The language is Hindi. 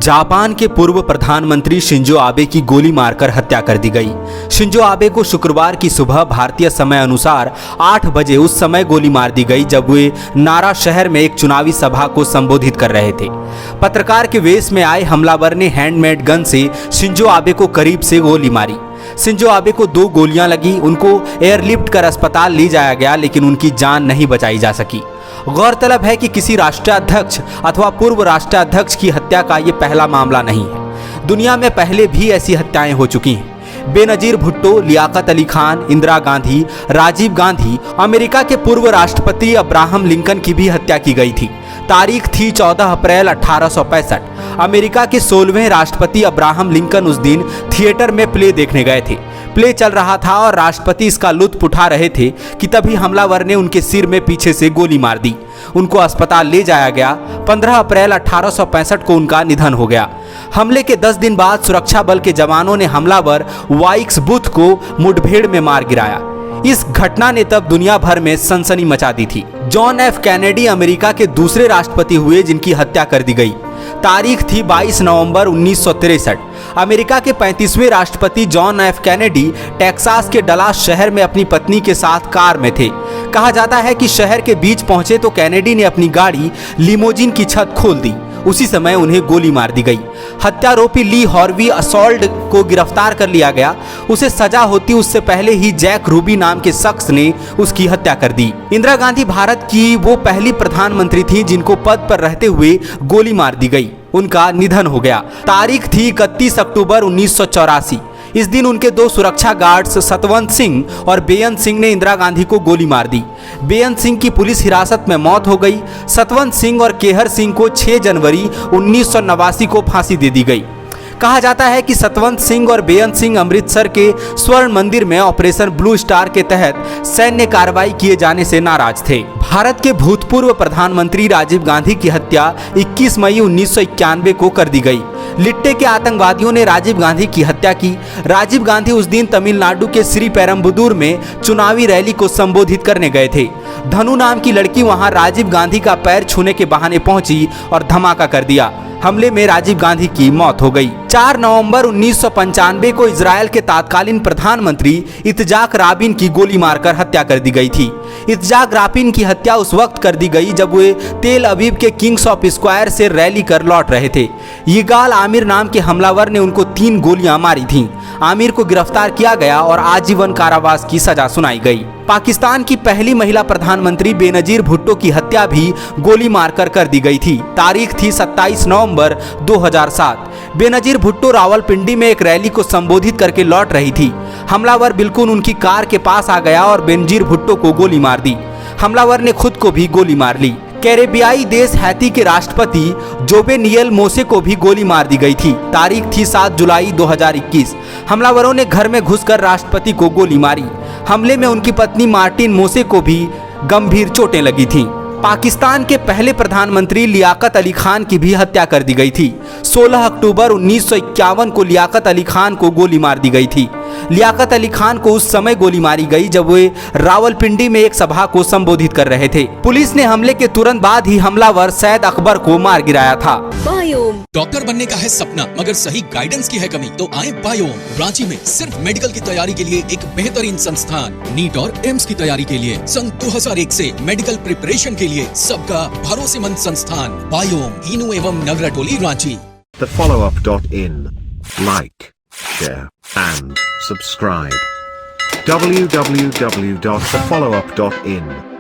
जापान के पूर्व प्रधानमंत्री शिंजो आबे की गोली मारकर हत्या कर दी गई। शिंजो आबे को शुक्रवार की सुबह भारतीय समय अनुसार 8 बजे उस समय गोली मार दी गई जब वे नारा शहर में एक चुनावी सभा को संबोधित कर रहे थे। पत्रकार के वेश में आए हमलावर ने हैंडमेड गन से शिंजो आबे को करीब से गोली मारी। शिंजो आबे को 2 गोलियां लगी। उनको एयरलिफ्ट कर अस्पताल ले जाया गया, लेकिन उनकी जान नहीं बचाई जा सकी। गौरतलब है कि किसी राष्ट्राध्यक्ष अथवा पूर्व राष्ट्राध्यक्ष की हत्या का ये पहला मामला नहीं है। दुनिया में पहले भी ऐसी हत्याएं हो चुकी हैं। बेनजीर भुट्टो, लियाकत अली खान, इंदिरा गांधी, राजीव गांधी, अमेरिका के पूर्व राष्ट्रपति अब्राहम लिंकन की भी हत्या की गई थी। तारीख थी 14 अप्रैल 1865। अमेरिका के 16वें राष्ट्रपति अब्राहम लिंकन उस दिन थिएटर में प्ले देखने गए थे। प्ले चल रहा था और राष्ट्रपति इसका लुत्फ उठा रहे थे कि तभी हमलावर ने उनके सिर में पीछे से गोली मार दी। उनको अस्पताल ले जाया गया। 15 अप्रैल 1865 को उनका निधन हो गया। हमले के 10 दिन बाद सुरक्षा बल के जवानों ने हमलावर वाइक्स बुथ को मुठभेड़ में मार गिराया। इस घटना ने तब दुनिया भर में सनसनी मचा दी थी। जॉन एफ कैनेडी अमेरिका के दूसरे राष्ट्रपति हुए जिनकी हत्या कर दी गई। तारीख थी 22 नवंबर 1963। अमेरिका के 35वें राष्ट्रपति जॉन एफ कैनेडी टेक्सास के डलास शहर में अपनी पत्नी के साथ कार में थे। कहा जाता है कि शहर के बीच पहुंचे तो कैनेडी ने अपनी गाड़ी लिमोजिन की छत खोल दी। उसी समय उन्हें गोली मार दी गई। हत्यारोपी ली हार्वी असॉल्ट को गिरफ्तार कर लिया गया। उसे सजा होती उससे पहले ही जैक रूबी नाम के शख्स ने उसकी हत्या कर दी। इंदिरा गांधी भारत की वो पहली प्रधानमंत्री थी जिनको पद पर रहते हुए गोली मार दी गई। उनका निधन हो गया। तारीख थी 31 अक्टूबर 1984। इस दिन उनके 2 सुरक्षा गार्ड्स सतवंत सिंह और बेअंत सिंह ने इंदिरा गांधी को गोली मार दी। बेअंत सिंह की पुलिस हिरासत में मौत हो गई। सतवंत सिंह और केहर सिंह को 6 जनवरी 1989 को फांसी दे दी गई। कहा जाता है कि सतवंत सिंह और बेअंत सिंह अमृतसर के स्वर्ण मंदिर में ऑपरेशन ब्लू स्टार के तहत सैन्य कार्रवाई किए जाने से नाराज थे। भारत के भूतपूर्व प्रधानमंत्री राजीव गांधी की हत्या 21 मई 1991 को कर दी गई। लिट्टे के आतंकवादियों ने राजीव गांधी की हत्या की। राजीव गांधी उस दिन तमिलनाडु के श्री पेरम्बुदूर में चुनावी रैली को संबोधित करने गए थे। धनु नाम की लड़की वहां राजीव गांधी का पैर छूने के बहाने पहुंची और धमाका कर दिया। हमले में राजीव गांधी की मौत हो गई। 4 नवंबर 1995 को इजराइल के तत्कालीन प्रधानमंत्री इत्जाक राबिन की गोली मारकर हत्या कर दी गई थी। इत्जाक राबिन की हत्या उस वक्त कर दी गई जब वे तेल अवीव के किंग्स ऑफ स्क्वायर से रैली कर लौट रहे थे। यिगाल आमिर नाम के हमलावर ने उनको 3 गोलियां मारी थीं। आमिर को गिरफ्तार किया गया और आजीवन कारावास की सजा सुनाई गई। पाकिस्तान की पहली महिला प्रधानमंत्री बेनजीर भुट्टो की हत्या भी गोली मारकर कर दी गई थी। तारीख थी 27 नवंबर 2007। बेनजीर भुट्टो रावलपिंडी में एक रैली को संबोधित करके लौट रही थी। हमलावर बिल्कुल उनकी कार के पास आ गया और बेनजीर भुट्टो को गोली मार दी। हमलावर ने खुद को भी गोली मार ली। कैरेबियाई देश हैती के राष्ट्रपति जोबे नियल मोसे को भी गोली मार दी गई थी। तारीख थी 7 जुलाई 2021। हमलावरों ने घर में घुसकर राष्ट्रपति को गोली मारी। हमले में उनकी पत्नी मार्टिन मोसे को भी गंभीर चोटें लगी थीं। पाकिस्तान के पहले प्रधानमंत्री लियाकत अली खान की भी हत्या कर दी गई थी। 16 अक्टूबर 1951 को लियाकत अली खान को गोली मार दी गई थी। लियाकत अली खान को उस समय गोली मारी गई जब वे रावलपिंडी में एक सभा को संबोधित कर रहे थे। पुलिस ने हमले के तुरंत बाद ही हमलावर सैयद अकबर को मार गिराया था। बायोम डॉक्टर बनने का है सपना, मगर सही गाइडेंस की है कमी, तो आए बायोम। रांची में सिर्फ मेडिकल की तैयारी के लिए एक बेहतरीन संस्थान। नीट और एम्स की तैयारी के लिए सन 2001 से मेडिकल प्रिपरेशन के लिए सबका भरोसेमंद संस्थान बायोम, इनू एवं नगरटोली, Ranchi. thefollowup.in. Like, share, and subscribe. www.thefollowup.in